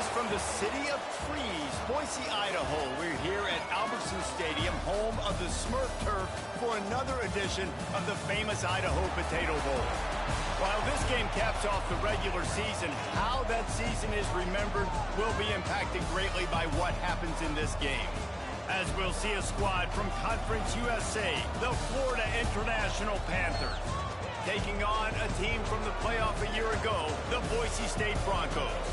us from the city of trees, Boise, Idaho. We're here at Albertson Stadium, home of the Smurf turf, for another edition of the famous Idaho Potato Bowl. While this game caps off the regular season, how that season is remembered will be impacted greatly by what happens in this game. As we'll see a squad from Conference USA, the Florida International Panthers, taking on a team from the playoff a year ago, the Boise State Broncos.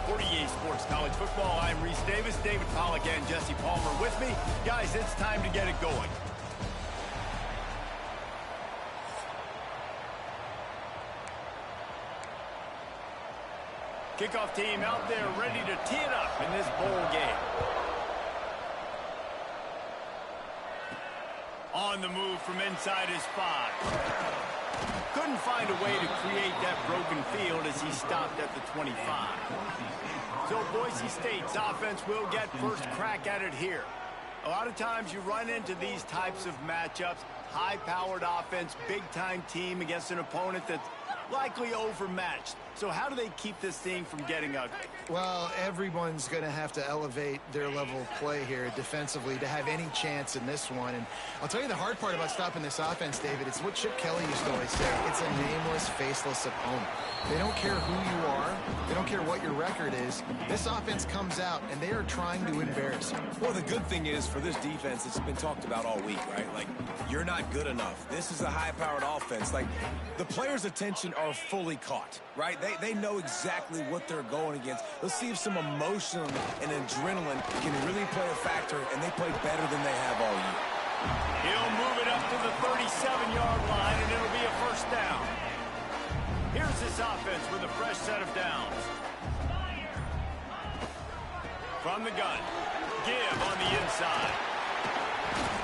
For EA Sports College Football, I'm Reese Davis, David Pollack, and Jesse Palmer with me. Guys, it's time to get it going. Kickoff team out there ready to tee it up in this bowl game. On the move from inside his 5. Couldn't find a way to create that broken field as he stopped at the 25. So Boise State's offense will get first crack at it here. A lot of times you run into these types of matchups, high-powered offense, big-time team against an opponent that's likely overmatched. So how do they keep this thing from getting ugly? Well, everyone's going to have to elevate their level of play here defensively to have any chance in this one. And I'll tell you the hard part about stopping this offense, David, it's what Chip Kelly used to always say. It's a nameless, faceless opponent. They don't care who you are. They don't care what your record is. This offense comes out, and they are trying to embarrass you. Well, the good thing is for this defense, it's been talked about all week, right? Like, you're not good enough. This is a high-powered offense. Like, the players' attention are fully caught, right? They know exactly what they're going against. Let's see if some emotion and adrenaline can really play a factor, and they play better than they have all year. He'll move it up to the 37-yard line, and it'll be a first down. Here's this offense with a fresh set of downs. From the gun, give on the inside.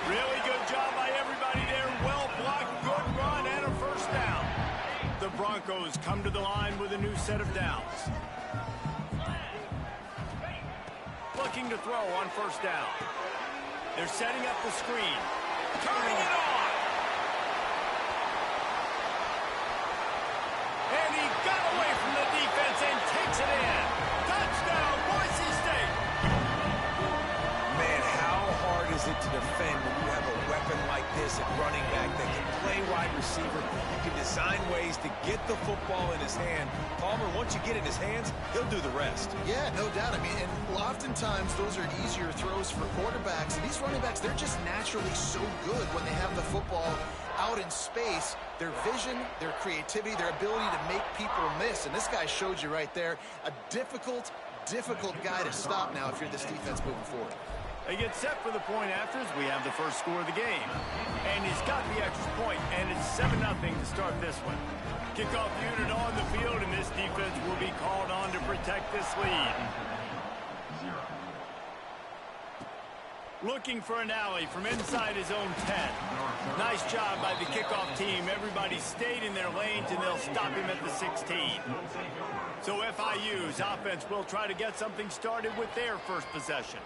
Really good job by everybody there. Well blocked, good run, and a first down. The Broncos come to the line with a new set of downs. Looking to throw on first down. They're setting up the screen. Turning it on. And he got away from the defense and takes it in. Touchdown, Boise State. Man, how hard is it to defend when you have a weapon like this at running back that can play wide receiver? You can design ways to get the football in his hand. Palmer, once you get it in his hands, he'll do the rest. Yeah, no doubt. I mean, and oftentimes those are easier throws for quarterbacks. And these running backs, they're just naturally so good when they have the football out in space. Their vision, their creativity, their ability to make people miss. And this guy showed you right there, a difficult guy to stop now if you're this defense moving forward. They get set for the point afters. We have the first score of the game. And he's got the extra point, and it's 7-0 to start this one. Kickoff unit on the field, and this defense will be called on to protect this lead. Looking for an alley from inside his own 10. Nice job by the kickoff team. Everybody stayed in their lanes, and they'll stop him at the 16. So FIU's offense will try to get something started with their first possession.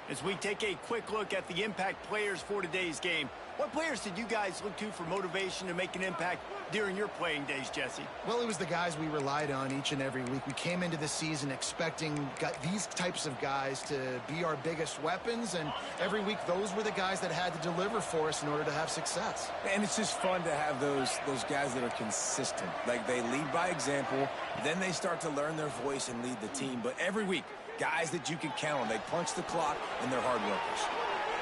As we take a quick look at the impact players for today's game, what players did you guys look to for motivation to make an impact during your playing days, Jesse? Well, it was the guys we relied on each and every week. We came into the season expecting these types of guys to be our biggest weapons, and every week those were the guys that had to deliver for us in order to have success. And it's just fun to have those guys that are consistent. Like, they lead by example, then they start to learn their voice and lead the team. But every week, guys that you can count on. They punch the clock, and they're hard workers.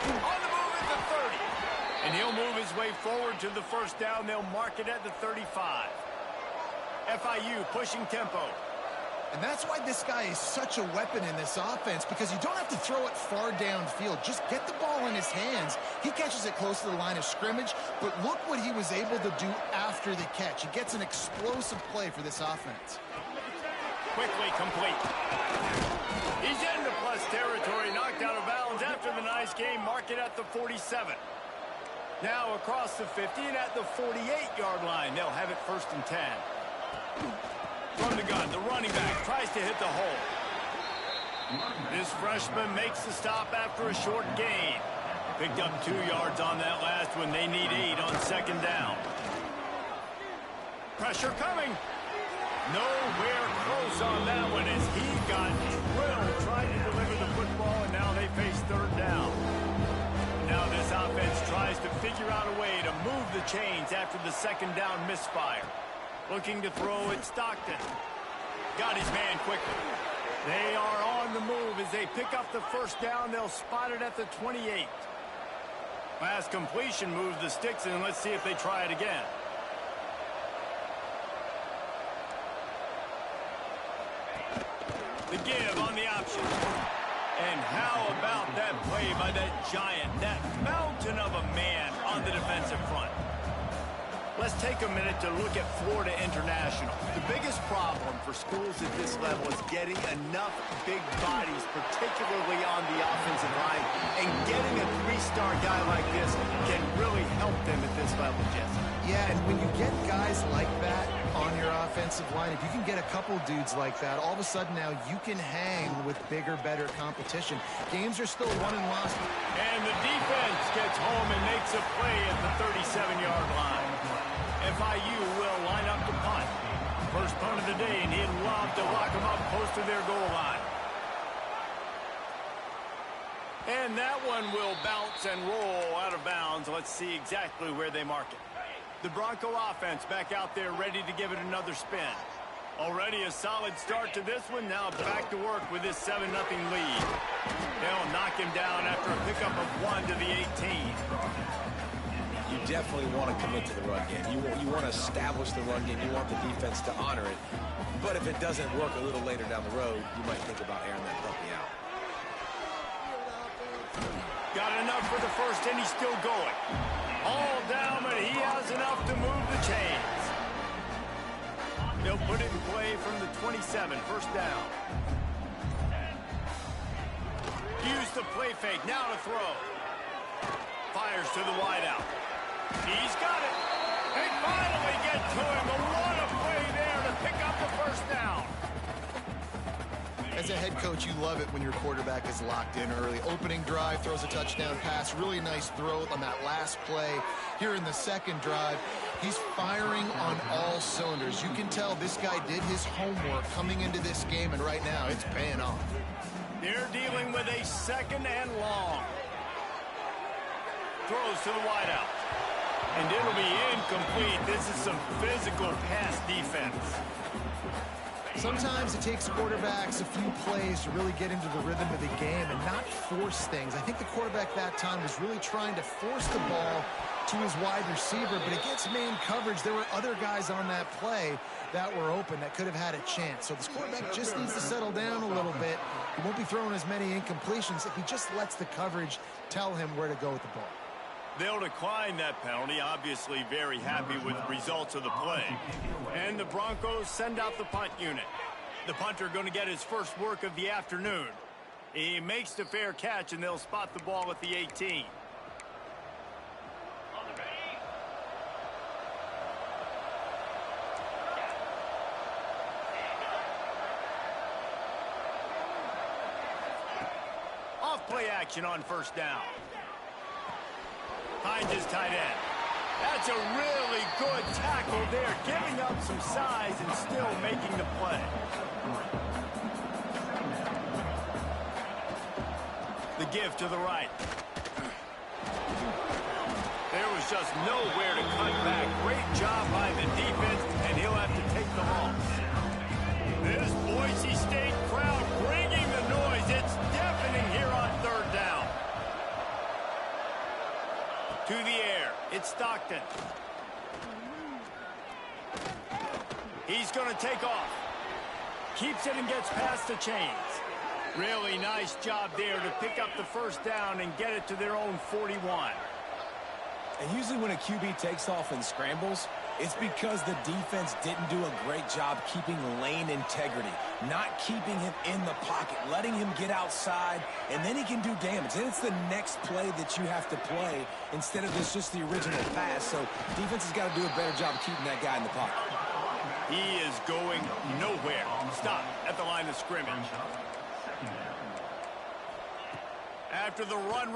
On the move at the 30. And he'll move his way forward to the first down. They'll mark it at the 35. FIU pushing tempo. And that's why this guy is such a weapon in this offense, because you don't have to throw it far downfield. Just get the ball in his hands. He catches it close to the line of scrimmage, but look what he was able to do after the catch. He gets an explosive play for this offense. Quickly complete. He's into plus territory, knocked out of bounds after the nice game. Mark it at the 47. Now across the 50 and at the 48-yard line. They'll have it first and 10. From the gun, the running back tries to hit the hole. This freshman makes the stop after a short gain. Picked up 2 yards on that last one. They need 8 on second down. Pressure coming. Nowhere close on that one as he got drilled trying to deliver the football, and now they face third down. Now this offense tries to figure out a way to move the chains after the second down misfire. Looking to throw it, Stockton. Got his man quickly. They are on the move as they pick up the first down. They'll spot it at the 28. Last completion moves the sticks, and let's see if they try it again. The give on the option. And how about that play by that giant, that mountain of a man on the defensive front? Let's take a minute to look at Florida International. The biggest problem for schools at this level is getting enough big bodies, particularly on the offensive line. And getting a three-star guy like this can really help them at this level, Jesse. Yeah, and when you get guys like that on your offensive line, if you can get a couple dudes like that, all of a sudden now you can hang with bigger, better competition. Games are still won and lost. And the defense gets home and makes a play at the 37-yard line. FIU will line up to punt. First punt of the day, and he'd love to lock them up close to their goal line. And that one will bounce and roll out of bounds. Let's see exactly where they mark it. The Bronco offense back out there ready to give it another spin. Already a solid start to this one. Now back to work with this 7-0 lead. They'll knock him down after a pickup of 1 to the 18. You definitely want to commit to the run game. You want to establish the run game. You want the defense to honor it. But if it doesn't work a little later down the road, you might think about airing that puppy out. Got enough for the first, and he's still going. All down, but he has enough to move the chains. They'll put it in play from the 27, first down. Use the play fake, now to throw. Fires to the wideout. He's got it. They finally get to him. But what a play there to pick up the first down. As a head coach, you love it when your quarterback is locked in early. Opening drive, throws a touchdown pass. Really nice throw on that last play. Here in the second drive, he's firing on all cylinders. You can tell this guy did his homework coming into this game, and right now it's paying off. They're dealing with a second and long. Throws to the wideout. And it'll be incomplete. This is some physical pass defense. Sometimes it takes quarterbacks a few plays to really get into the rhythm of the game and not force things. I think the quarterback that time was really trying to force the ball to his wide receiver, but against man coverage, there were other guys on that play that were open that could have had a chance. So this quarterback just needs to settle down a little bit. He won't be throwing as many incompletions if he just lets the coverage tell him where to go with the ball. They'll decline that penalty, obviously very happy with the results of the play. And the Broncos send out the punt unit. The punter going to get his first work of the afternoon. He makes the fair catch, and they'll spot the ball at the 18. Off play action on first down. Finds his tight end. That's a really good tackle there, giving up some size and still making the play. The give to the right. There was just nowhere to cut back. Great job by the defense, and he'll have to take the loss. This Boise State crowd bringing the noise. It's deafening here on third down. To the air, it's Stockton. He's going to take off. Keeps it and gets past the chains. Really nice job there to pick up the first down and get it to their own 41. And usually when a QB takes off and scrambles, it's because the defense didn't do a great job keeping lane integrity, not keeping him in the pocket, letting him get outside, and then he can do damage. And it's the next play that you have to play instead of just the original pass. So defense has got to do a better job keeping that guy in the pocket. He is going nowhere. Stop at the line of scrimmage. After the run,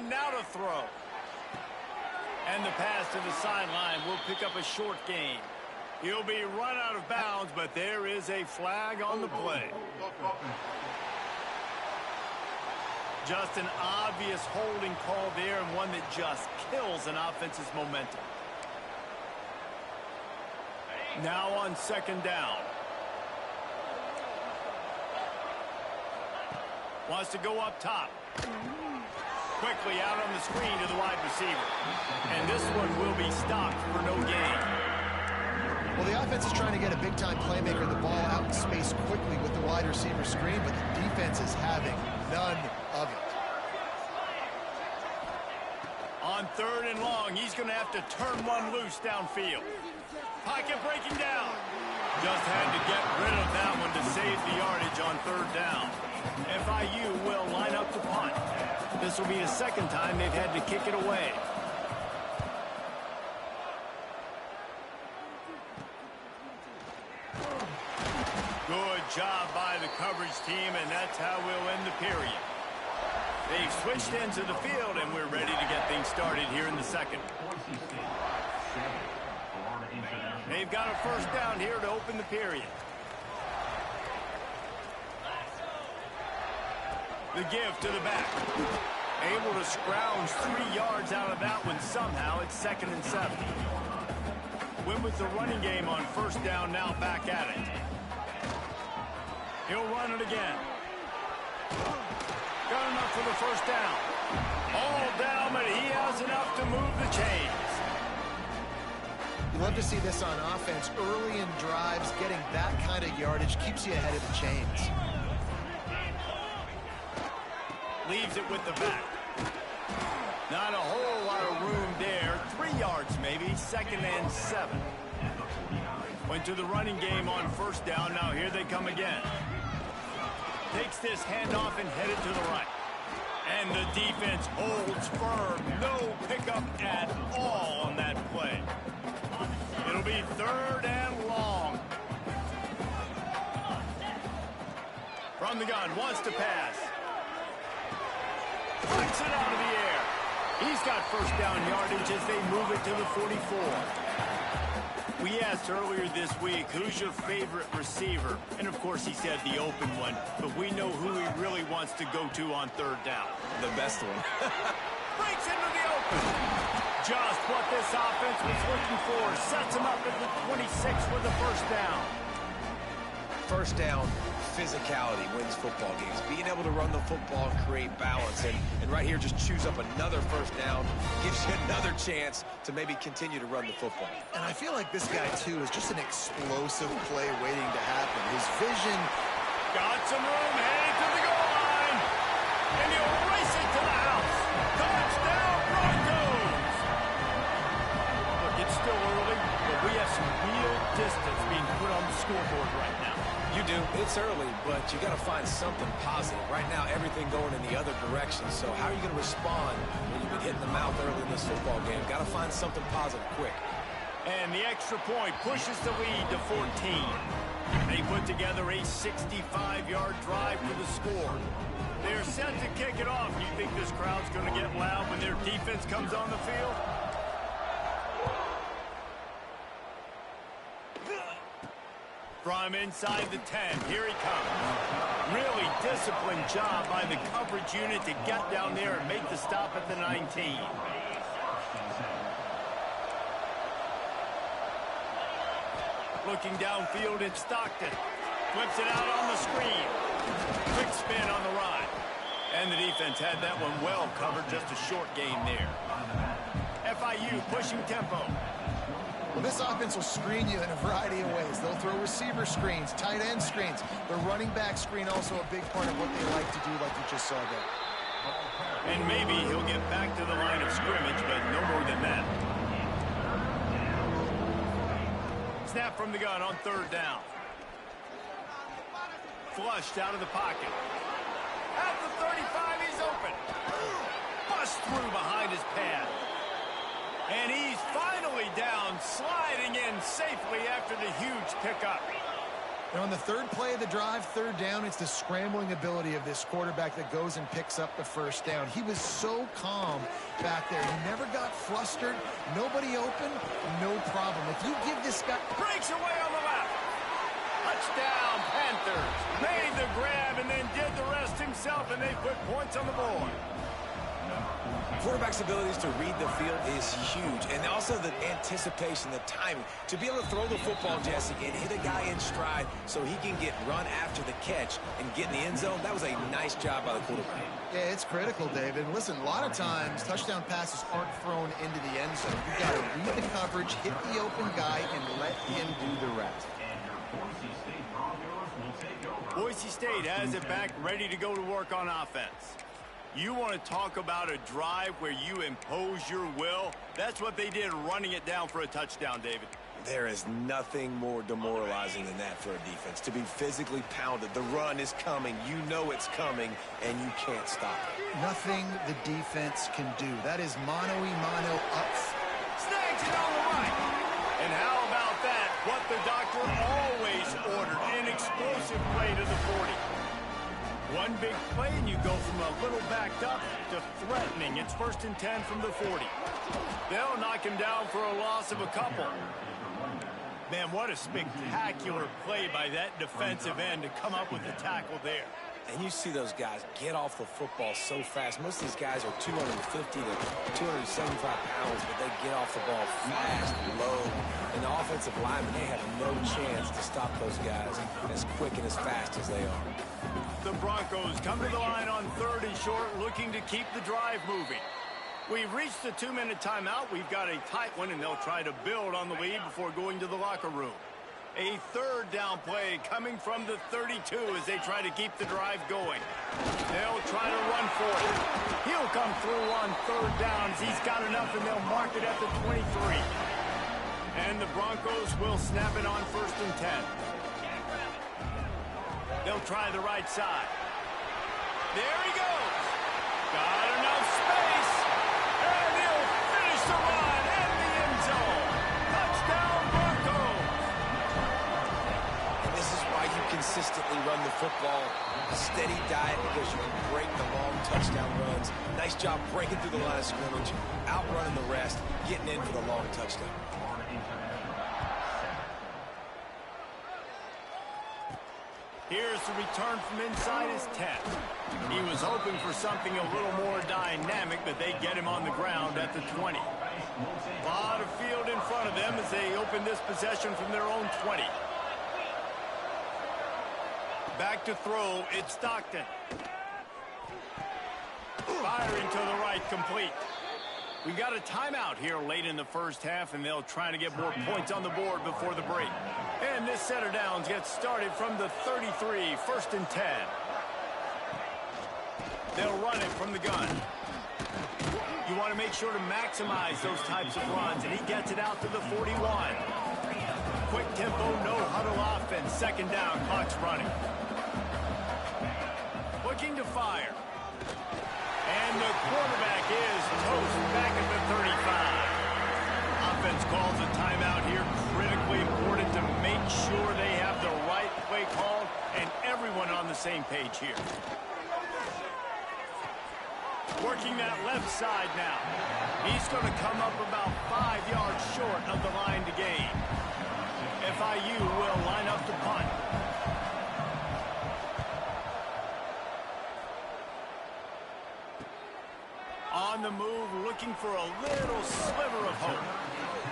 now to throw. And the pass to the sideline will pick up a short gain. He'll be run out of bounds, but there is a flag on the play. Just an obvious holding call there, and one that just kills an offense's momentum. Now on second down. Wants to go up top. Quickly out on the screen to the wide receiver. And this one will be stopped for no gain. Well, the offense is trying to get a big-time playmaker the ball out in space quickly with the wide receiver screen, but the defense is having none of it. On third and long, he's going to have to turn one loose downfield. Pocket breaking down. Just had to get rid of that one to save the yardage on third down. FIU will line up to punt. This will be the second time they've had to kick it away. Good job by the coverage team, and that's how we'll end the period. They've switched into the field, and we're ready to get things started here in the second. They've got a first down here to open the period. The give to the back. Able to scrounge 3 yards out of that one somehow. It's 2nd and 7. Went with the running game on first down, now back at it. He'll run it again. Got enough for the first down. All down, but he has enough to move the chains. You love to see this on offense. Early in drives, getting that kind of yardage keeps you ahead of the chains. Leaves it with the back. Not a whole lot of room there. 3 yards maybe, 2nd and 7. Went to the running game on first down. Now here they come again. Takes this handoff and headed to the right. And the defense holds firm. No pickup at all on that play. It'll be 3rd and long. From the gun, wants to pass. Puts it out of the air. He's got first down yardage as they move it to the 44. We asked earlier this week, who's your favorite receiver? And, of course, he said the open one. But we know who he really wants to go to on third down. The best one. Breaks into the open. Just what this offense was looking for. Sets him up at the 26 with the first down. First down, physicality wins football games. Being able to run the football and create balance. And right here, just choose up another first down. Gives you another chance to maybe continue to run the football. And I feel like this guy, too, is just an explosive play waiting to happen. His vision. Got some room, headed to the goal line. And he'll race it to the house. Touchdown, Broncos! Look, it's still early, but we have some real distance being put on the scoreboard right now. You do. It's early, but you got to find something positive. Right now, everything going in the other direction. So how are you going to respond when you've been hitting the mouth early in this football game? Got to find something positive quick. And the extra point pushes the lead to 14. They put together a 65-yard drive for the score. They're set to kick it off. You think this crowd's going to get loud when their defense comes on the field? From inside the 10, here he comes. Really disciplined job by the coverage unit to get down there and make the stop at the 19. Looking downfield, it's Stockton. Flips it out on the screen. Quick spin on the ride. And the defense had that one well covered, just a short gain there. FIU pushing tempo. Well, this offense will screen you in a variety of ways. They'll throw receiver screens, tight end screens. The running back screen also a big part of what they like to do, like you just saw there. And maybe he'll get back to the line of scrimmage, but no more than that. Snap from the gun on third down. Flushed out of the pocket. At the 35, he's open. Bust through behind his pad. And he's finally down, sliding in safely after the huge pickup. And on the third play of the drive, third down, it's the scrambling ability of this quarterback that goes and picks up the first down. He was so calm back there. He never got flustered. Nobody open, no problem. If you give this guy... Breaks away on the left. Touchdown, Panthers. Made the grab and then did the rest himself, and they put points on the board. Quarterback's abilities to read the field is huge, and also the anticipation, the timing. To be able to throw the football, Jesse, and hit a guy in stride so he can get run after the catch and get in the end zone, that was a nice job by the quarterback. Yeah, it's critical, David. Listen, a lot of times touchdown passes aren't thrown into the end zone. You've got to read the coverage, hit the open guy, and let him do the rest. Boise State has it back, ready to go to work on offense. You want to talk about a drive where you impose your will? That's what they did, running it down for a touchdown, David. There is nothing more demoralizing than that for a defense. To be physically pounded, the run is coming, you know it's coming, and you can't stop it. Nothing the defense can do. That is mano-a-mano up. Snags it on the right. And how about that? What the doctor always ordered, an explosive play to the 40. One big play, and you go from a little backed up to threatening. It's 1st and 10 from the 40. They'll knock him down for a loss of a couple. Man, what a spectacular play by that defensive end to come up with the tackle there. And you see those guys get off the football so fast. Most of these guys are 250 to 275 pounds, but they get off the ball fast, low. And the offensive linemen, they have no chance to stop those guys as quick and as fast as they are. The Broncos come to the line on 3rd and short, looking to keep the drive moving. We've reached the 2-minute timeout. We've got a tight one, and they'll try to build on the lead before going to the locker room. A 3rd down play coming from the 32 as they try to keep the drive going. They'll try to run for it. He'll come through on 3rd downs. He's got enough, and they'll mark it at the 23. And the Broncos will snap it on 1st and 10. They'll try the right side. There he goes. Got enough space. And he'll finish the run in the end zone. Touchdown, Broncos. And this is why you consistently run the football. A steady diet because you can break the long touchdown runs. Nice job breaking through the line of scrimmage, outrunning the rest, getting in for the long touchdown. Here's the return from inside his 10. He was hoping for something a little more dynamic, but they get him on the ground at the 20. A lot of field in front of them as they open this possession from their own 20. Back to throw, it's Stockton. Firing to the right, complete. We got a timeout here late in the first half, and they'll try to get more points on the board before the break. And this set of downs gets started from the 33, 1st and 10. They'll run it from the gun. You want to make sure to maximize those types of runs, and he gets it out to the 41. Quick tempo, no huddle offense. 2nd down, clock's running. Looking to fire. And the quarterback is toast back at the 35. Offense calls a timeout here. Critically important to make sure they have the right play called and everyone on the same page here. Working that left side now. He's going to come up about 5 yards short of the line to gain. FIU will line up to punt. On the move, looking for a little sliver of hope.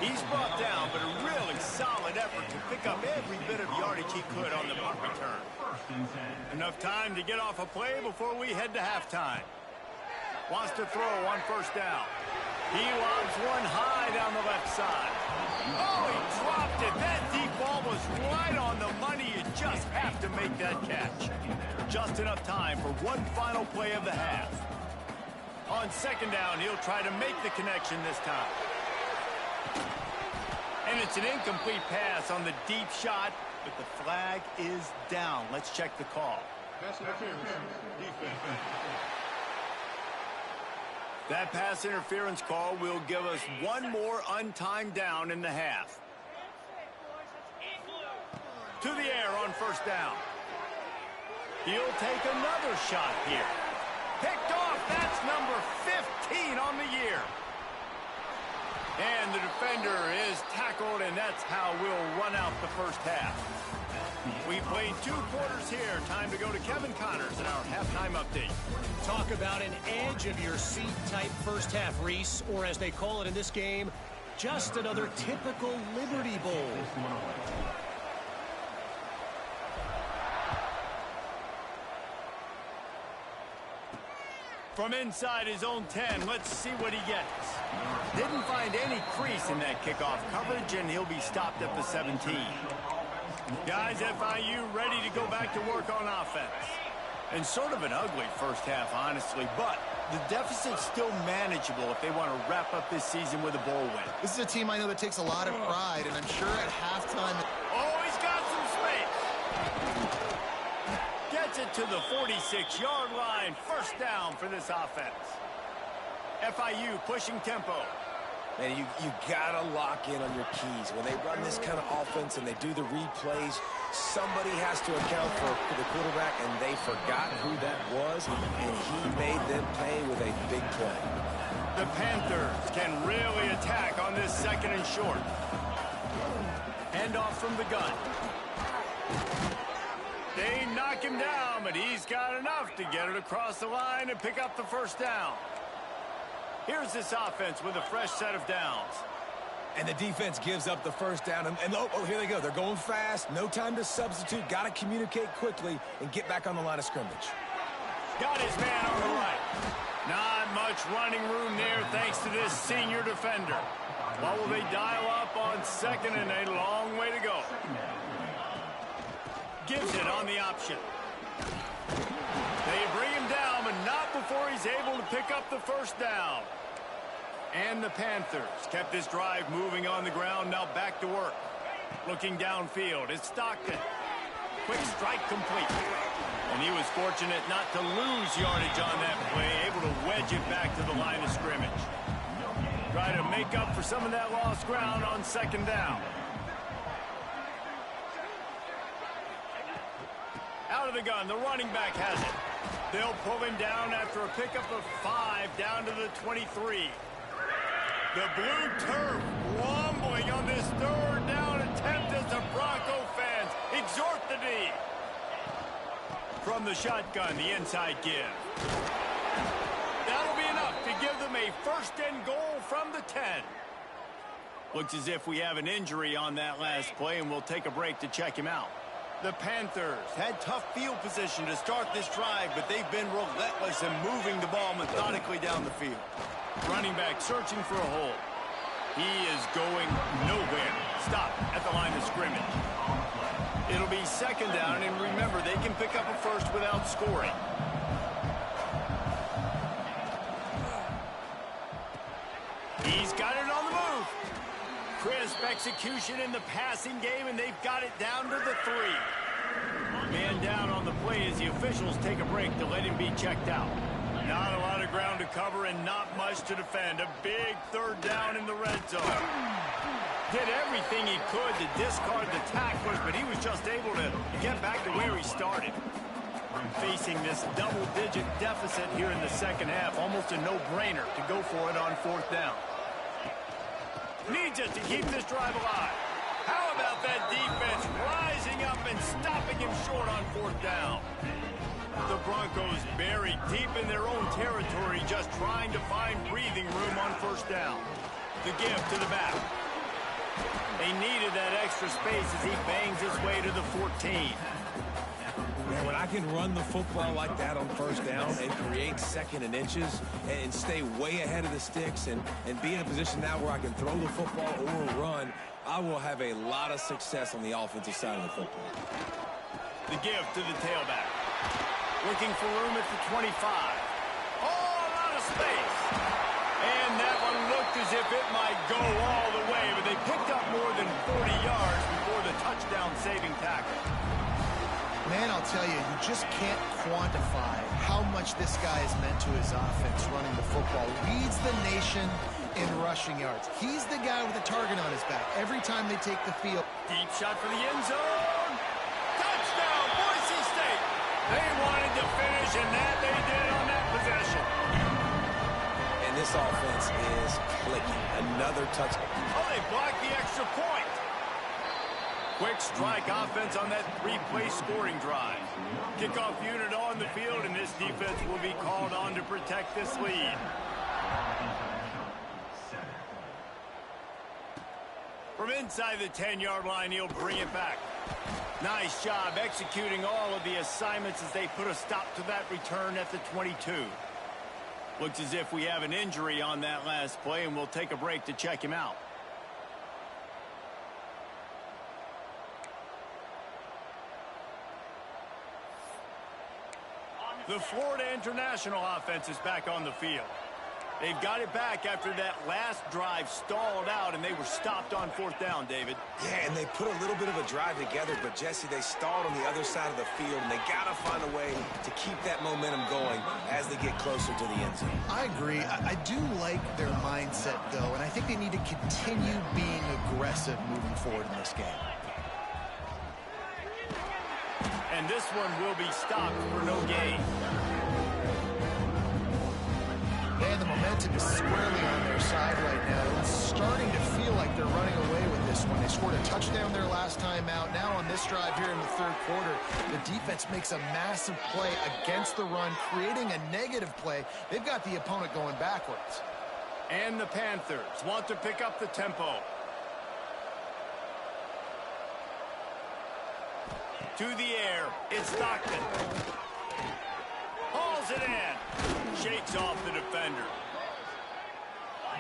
He's brought down, but a really solid effort to pick up every bit of yardage he could on the punt return. Enough time to get off a play before we head to halftime. Wants to throw on 1st down. He lobs one high down the left side. Oh, he dropped it. That deep ball was right on the money. You just have to make that catch. Just enough time for one final play of the half. On 2nd down, he'll try to make the connection this time. And it's an incomplete pass on the deep shot, but the flag is down. Let's check the call. Pass interference. Defense. That pass interference call will give us one more untimed down in the half. to the air on first down. He'll take another shot here. Picked off. That's number 15 on the year. And the defender is tackled, and that's how we'll run out the first half. We played 2 quarters here. Time to go to Kevin Connors in our halftime update. Talk about an edge-of-your-seat type first half, Reese, or as they call it in this game, just another typical Liberty Bowl. From inside his own 10, let's see what he gets. Didn't find any crease in that kickoff coverage, and he'll be stopped at the 17. Guys, FIU ready to go back to work on offense. And sort of an ugly first half, honestly, but the deficit's still manageable if they want to wrap up this season with a bowl win. This is a team I know that takes a lot of pride, and I'm sure at halftime... Oh, he's got some space. Gets it to the 46-yard line. First down for this offense. FIU pushing tempo. Man, you got to lock in on your keys. When they run this kind of offense and they do the replays, somebody has to account for the quarterback, and they forgot who that was, and he made them pay with a big play. The Panthers can really attack on this second and short. Handoff from the gun. They knock him down, but he's got enough to get it across the line and pick up the first down. Here's this offense with a fresh set of downs. And the defense gives up the first down. And here they go. They're going fast. No time to substitute. Got to communicate quickly and get back on the line of scrimmage. Got his man on the right. Not much running room there thanks to this senior defender. What will they dial up on second and a long way to go? Gives it on the option. They bring him down, but not before he's able to pick up the first down. And the Panthers kept this drive moving on the ground, now back to work. Looking downfield, it's Stockton. Quick strike complete. And he was fortunate not to lose yardage on that play, able to wedge it back to the line of scrimmage. Try to make up for some of that lost ground on second down. Out of the gun, the running back has it. They'll pull him down after a pickup of 5 down to the 23. The blue turf rumbling on this third down attempt as the Bronco fans exhort the D. From the shotgun, the inside give. That'll be enough to give them a first and goal from the 10. Looks as if we have an injury on that last play, and we'll take a break to check him out. The Panthers had tough field position to start this drive, but they've been relentless in moving the ball methodically down the field. Running back searching for a hole. He is going nowhere. Stop at the line of scrimmage. It'll be second down, and remember, they can pick up a first without scoring. He's got it on the move. Crisp execution in the passing game, and they've got it down to the 3. Man down on the play as the officials take a break to let him be checked out. Not a lot of ground to cover and not much to defend. A big third down in the red zone. Did everything he could to discard the tacklers, but he was just able to get back to where he started. Facing this double-digit deficit here in the second half, almost a no-brainer to go for it on fourth down. Needs it to keep this drive alive. How about that defense rising up and stopping him short on fourth down? The Broncos buried deep in their own territory, just trying to find breathing room on first down. The give to the back. They needed that extra space as he bangs his way to the 14. Man, when I can run the football like that on first down and create second and inches and stay way ahead of the sticks and be in a position now where I can throw the football or run, I will have a lot of success on the offensive side of the football. The give to the tailback. Looking for room at the 25. Oh, a lot of space. And that one looked as if it might go all the way, but they picked up more than 40 yards before the touchdown-saving tackle. Man, I'll tell you, you just can't quantify how much this guy has meant to his offense running the football. Leads the nation in rushing yards. He's the guy with a target on his back every time they take the field. Deep shot for the end zone. And that they did on that possession. And this offense is clicking. Another touchdown. Oh, they blocked the extra point. Quick strike offense on that three-play scoring drive. Kickoff unit on the field, and this defense will be called on to protect this lead. From inside the 10-yard line, he'll bring it back. Nice job executing all of the assignments as they put a stop to that return at the 22. Looks as if we have an injury on that last play, and we'll take a break to check him out. The Florida International offense is back on the field. They've got it back after that last drive stalled out, and they were stopped on fourth down, David. Yeah, and they put a little bit of a drive together, but, Jesse, they stalled on the other side of the field, and they got to find a way to keep that momentum going as they get closer to the end zone. I agree. I do like their mindset, though, and I think they need to continue being aggressive moving forward in this game. And this one will be stopped for no gain. And the momentum is squarely on their side right now. It's starting to feel like they're running away with this one. They scored a touchdown their last time out. Now on this drive here in the third quarter, the defense makes a massive play against the run, creating a negative play. They've got the opponent going backwards. And the Panthers want to pick up the tempo. To the air, it's Stockton. Hauls it in. Shakes off the defender.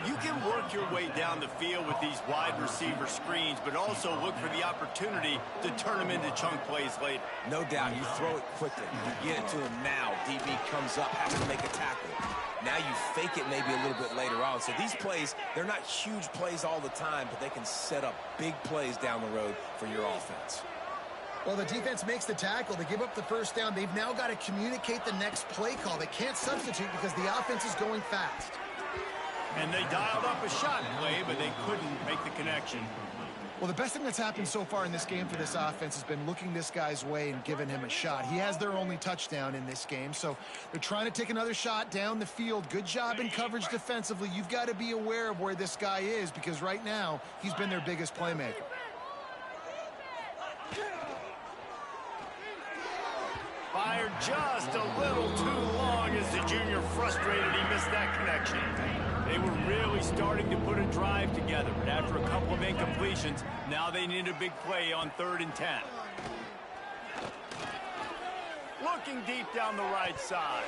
You can work your way down the field with these wide receiver screens, but also look for the opportunity to turn them into chunk plays later. No doubt, you throw it quickly. You get it to him now. DB comes up, has to make a tackle. Now you fake it maybe a little bit later on. So these plays, they're not huge plays all the time, but they can set up big plays down the road for your offense. Well, the defense makes the tackle. They give up the first down. They've now got to communicate the next play call. They can't substitute because the offense is going fast. And they dialed up a shot play, but they couldn't make the connection. Well, the best thing that's happened so far in this game for this offense has been looking this guy's way and giving him a shot. He has their only touchdown in this game, so they're trying to take another shot down the field. Good job in coverage defensively. You've got to be aware of where this guy is because right now he's been their biggest playmaker. Fired just a little too long as the junior frustrated he missed that connection. They were really starting to put a drive together, but after a couple of incompletions, now they need a big play on 3rd and 10. Looking deep down the right side.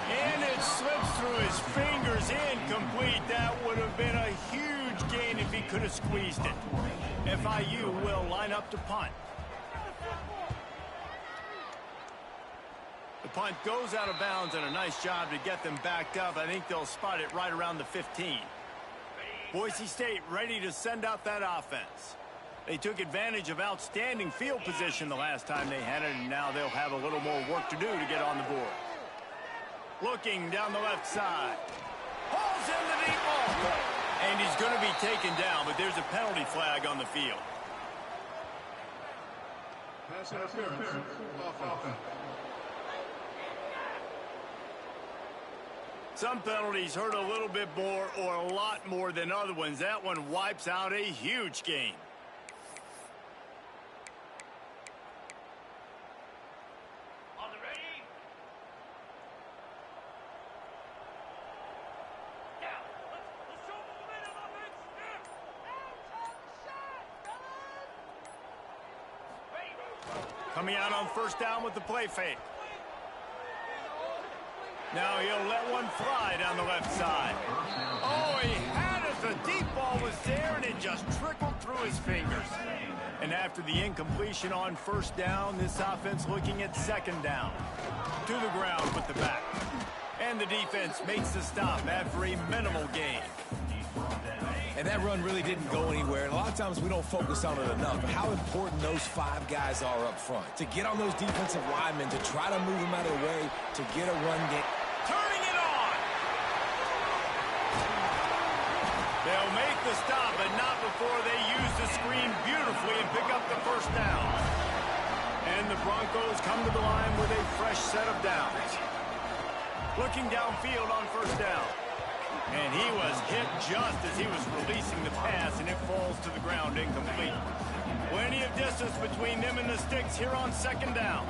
And it slips through his fingers, incomplete. That would have been a huge gain if he could have squeezed it. FIU will line up to punt. The punt goes out of bounds, and a nice job to get them backed up. I think they'll spot it right around the 15. Boise State ready to send out that offense. They took advantage of outstanding field position the last time they had it, and now they'll have a little more work to do to get on the board. Looking down the left side. Hauls in the deep ball. And he's going to be taken down, but there's a penalty flag on the field. Pass interference. Offense. Some penalties hurt a little bit more or a lot more than other ones. That one wipes out a huge gain. On the ready. Now, let's show momentum offense. Coming out on first down with the play fake. Now he'll let one fly down the left side. Oh, he had it. The deep ball was there, and it just trickled through his fingers. And after the incompletion on first down, this offense looking at second down. To the ground with the back. And the defense makes the stop after a minimal gain. And that run really didn't go anywhere. And a lot of times we don't focus on it enough. But how important those 5 guys are up front. To get on those defensive linemen, to try to move them out of the way, to get a run game. Turning it on. They'll make the stop, but not before they use the screen beautifully and pick up the first down. And And the Broncos come to the line with a fresh set of downs. Looking downfield on first down. And he was hit just as he was releasing the pass, and it falls to the ground incomplete. Plenty of distance between them and the sticks here on second down.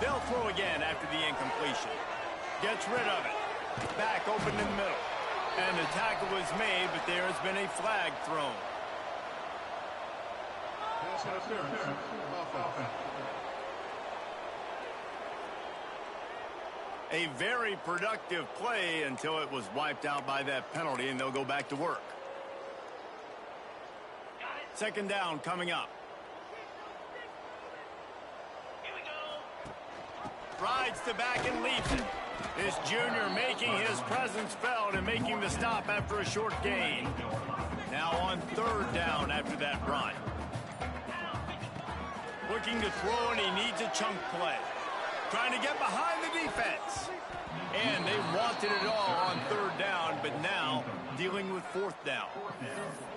They'll throw again after the incompletion. Gets rid of it. Back open in the middle. And the tackle was made, but there has been a flag thrown. A very productive play until it was wiped out by that penalty, and they'll go back to work. Second down coming up. Rides to back and leads it. This junior making his presence felt and making the stop after a short gain. Now on third down after that run. Looking to throw, and he needs a chunk play. Trying to get behind the defense. And they wanted it all on third down, but now dealing with fourth down.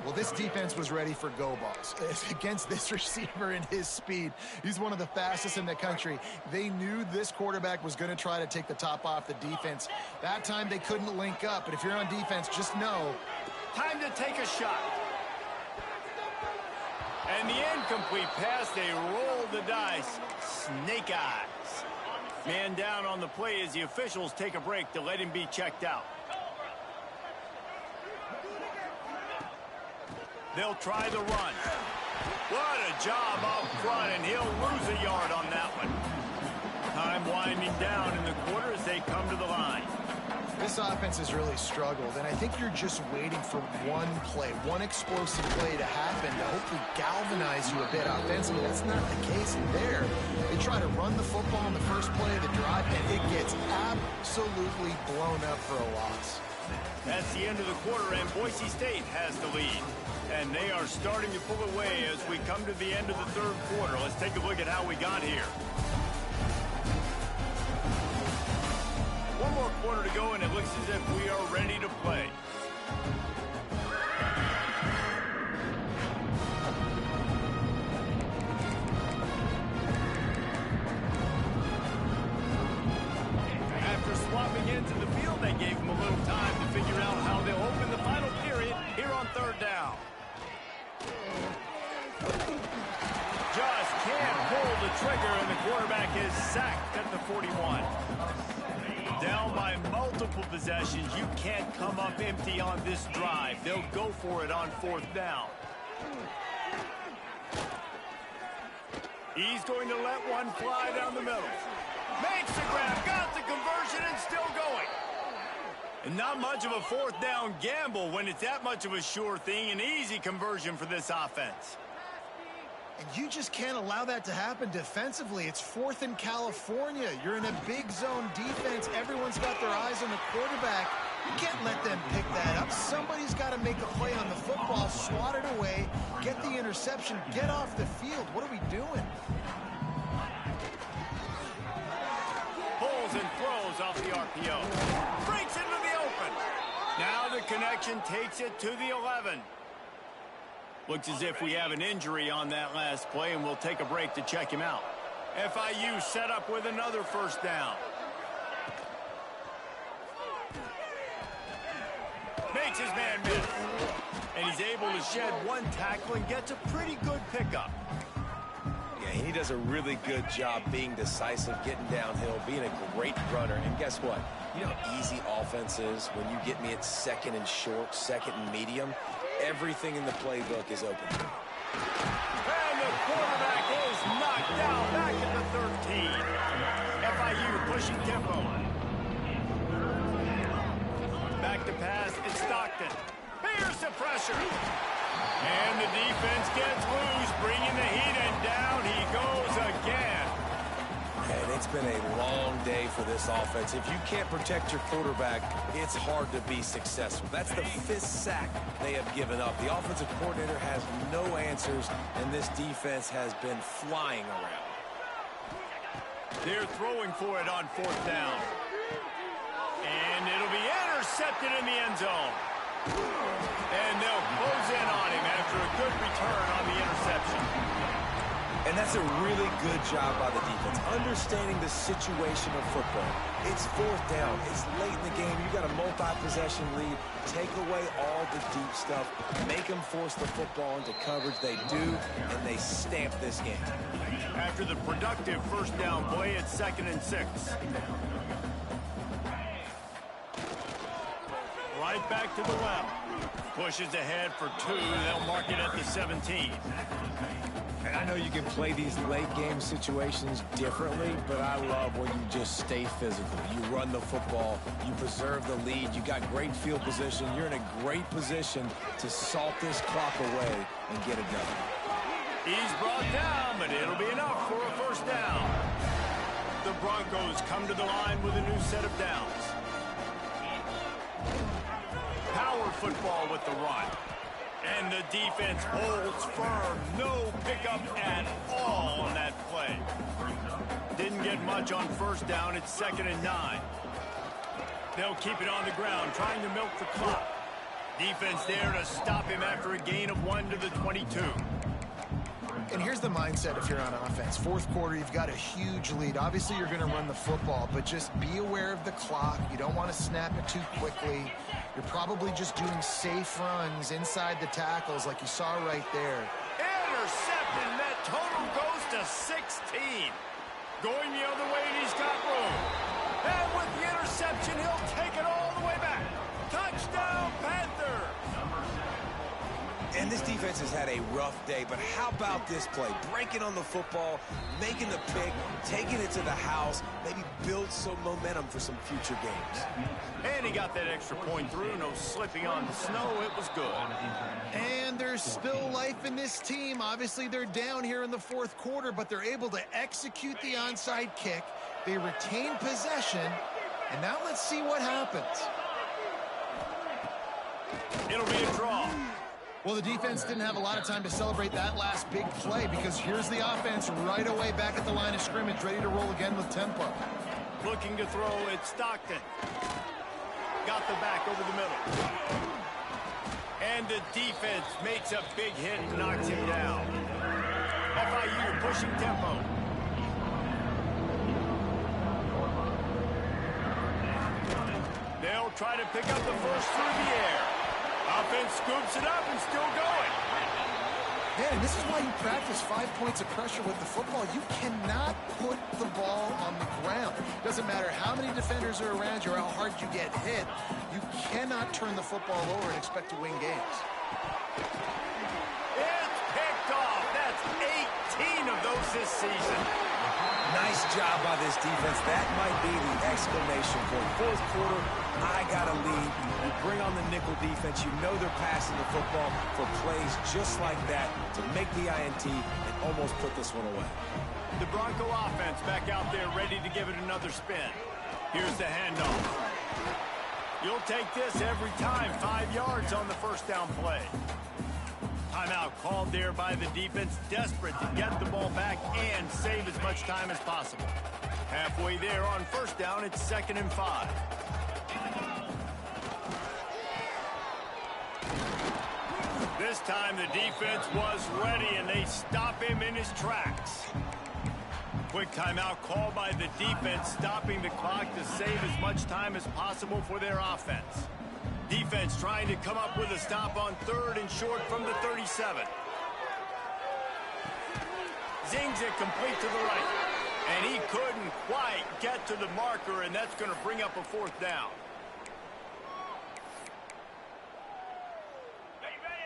Well, this defense was ready for go balls. Against this receiver and his speed, he's one of the fastest in the country. They knew this quarterback was going to try to take the top off the defense. That time they couldn't link up, but if you're on defense, just know. Time to take a shot. And the incomplete pass, they roll the dice. Snake eyes. Man down on the play as the officials take a break to let him be checked out. They'll try the run. What a job up front, and he'll lose a yard on that one. Time winding down in the quarter as they come to the line. This offense has really struggled, and I think you're just waiting for one play, one explosive play to happen to hopefully galvanize you a bit offensively. That's not the case there. They try to run the football in the first play of the drive, and it gets absolutely blown up for a loss. That's the end of the quarter, and Boise State has the lead. And they are starting to pull away as we come to the end of the third quarter. Let's take a look at how we got here. One more quarter to go, and it looks as if we are ready to play. After swapping into the field, they gave them a little time to figure out how they'll open the final period here on third down. Just can't pull the trigger, and the quarterback is sacked at the 41. Down by multiple possessions, you can't come up empty on this drive. They'll go for it on fourth down. He's going to let one fly down the middle. Makes the grab, got the conversion, and still going. And not much of a fourth down gamble when it's that much of a sure thing, an easy conversion for this offense. And you just can't allow that to happen defensively. It's fourth in California. You're in a big zone defense. Everyone's got their eyes on the quarterback. You can't let them pick that up. Somebody's got to make a play on the football, swat it away, get the interception, get off the field. What are we doing? Pulls and throws off the RPO. Breaks into the open. Now the connection takes it to the 11. Looks as if we have an injury on that last play, and we'll take a break to check him out. FIU set up with another first down. Makes his man miss. And he's able to shed one tackle and gets a pretty good pickup. Yeah, he does a really good job being decisive, getting downhill, being a great runner. And guess what? You know how easy offense is when you get me at second and short, second and medium? Everything in the playbook is open. And the quarterback is knocked down back at the 13. FIU pushing tempo. Back to pass, it's Stockton. Here's the pressure. And the defense gets loose, bringing the heat, and down he goes again. And it's been a long day for this offense. If you can't protect your quarterback, it's hard to be successful. That's the 5th sack they have given up. The offensive coordinator has no answers, and this defense has been flying around. They're throwing for it on fourth down. And it'll be intercepted in the end zone. And they'll close in on him after a good return on the interception. And that's a really good job by the defense, understanding the situation of football. It's fourth down. It's late in the game. You got a multi-possession lead. Take away all the deep stuff. Make them force the football into coverage. They do, and they stamp this game. After the productive first down play, it's 2nd and 6. Right back to the left. Pushes ahead for 2. They'll mark it at the 17. And I know you can play these late game situations differently, but I love when you just stay physical. You run the football, you preserve the lead, you got great field position, you're in a great position to salt this clock away and get it done. He's brought down, but it'll be enough for a first down. The Broncos come to the line with a new set of downs. Power football with the run. And the defense holds firm. No pickup at all on that play. Didn't get much on first down. It's 2nd and 9. They'll keep it on the ground, trying to milk the clock. Defense there to stop him after a gain of 1 to the 22. And here's the mindset if you're on offense. Fourth quarter, you've got a huge lead. Obviously, you're going to run the football, but just be aware of the clock. You don't want to snap it too quickly. You're probably just doing safe runs inside the tackles like you saw right there. Intercepted, and that total goes to 16. Going the other way, and he's got room. And with the interception, he'll take it all the way back. Touchdown, Panther! And this defense has had a rough day, but how about this play? Breaking on the football, making the pick, taking it to the house, maybe build some momentum for some future games. And he got that extra point through. No slipping on the snow. It was good. And there's still life in this team. Obviously, they're down here in the fourth quarter, but they're able to execute the onside kick. They retain possession. And now let's see what happens. It'll be a draw. Well, the defense didn't have a lot of time to celebrate that last big play because here's the offense right away back at the line of scrimmage, ready to roll again with tempo. Looking to throw, it's Stockton. Got the back over the middle. And the defense makes a big hit and knocks him down. FIU pushing tempo. They'll try to pick up the first through the air. Offense scoops it up and still going. Yeah, and this is why you practice 5 points of pressure with the football. You cannot put the ball on the ground. Doesn't matter how many defenders are around you or how hard you get hit. You cannot turn the football over and expect to win games. It's picked off. That's 18 of those this season. Nice job by this defense. That might be the exclamation point. Fourth quarter, I got a lead. You bring on the nickel defense. You know they're passing the football for plays just like that to make the INT and almost put this one away. The Bronco offense back out there ready to give it another spin. Here's the handoff. You'll take this every time. 5 yards on the first down play. Timeout called there by the defense, desperate to get the ball back and save as much time as possible. Halfway there on first down, it's 2nd and 5. This time the defense was ready and they stop him in his tracks. Quick timeout called by the defense, stopping the clock to save as much time as possible for their offense. Defense trying to come up with a stop on 3rd and short from the 37. Zings it complete to the right. And he couldn't quite get to the marker, and that's going to bring up a 4th down.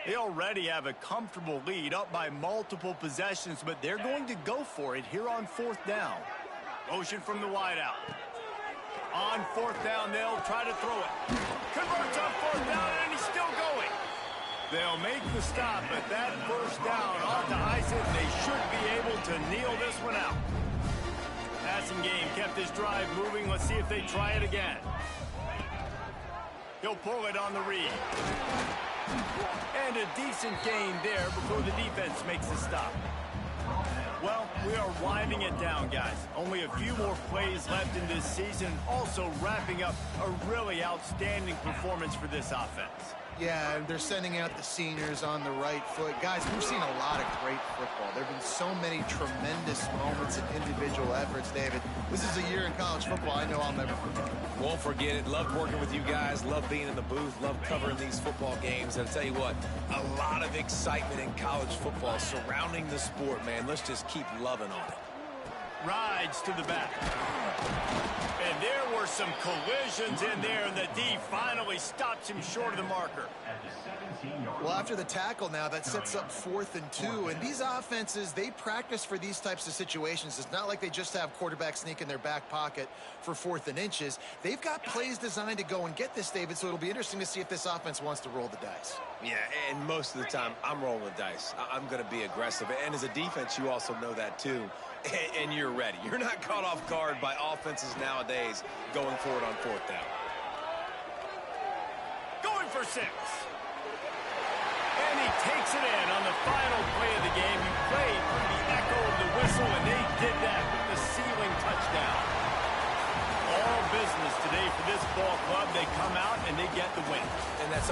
They already have a comfortable lead up by multiple possessions, but they're going to go for it here on 4th down. Motion from the wideout. On 4th down, they'll try to throw it. Converts on 4th down, and he's still going. They'll make the stop, but that first down ought to ice it. They should be able to kneel this one out. Passing game kept this drive moving. Let's see if they try it again. He'll pull it on the read. And a decent gain there before the defense makes the stop. Well, we are winding it down, guys. Only a few more plays left in this season. Also wrapping up a really outstanding performance for this offense. Yeah, and they're sending out the seniors on the right foot. Guys, we've seen a lot of great football. There have been so many tremendous moments and individual efforts, David. This is a year in college football I know I'll never forget. Won't forget it. Loved working with you guys. Loved being in the booth. Loved covering these football games. And I'll tell you what, a lot of excitement in college football surrounding the sport, man. Let's just keep loving on it. Rides to the back. And there were some collisions in there, and the D finally stops him short of the marker. Well, after the tackle now, that sets up 4th and 2. And these offenses, they practice for these types of situations. It's not like they just have quarterback sneak in their back pocket for 4th and inches. They've got plays designed to go and get this, David, so it'll be interesting to see if this offense wants to roll the dice. Yeah, and most of the time, I'm rolling the dice. I'm going to be aggressive. And as a defense, you also know that too. And you're ready. You're not caught off guard by offenses nowadays going for it on 4th down. Going for 6. And he takes it in on the final play of the game. He played through the echo of the whistle, and they did that with the ceiling touchdown. All business today for this ball club. They come out and they get the win. And that's all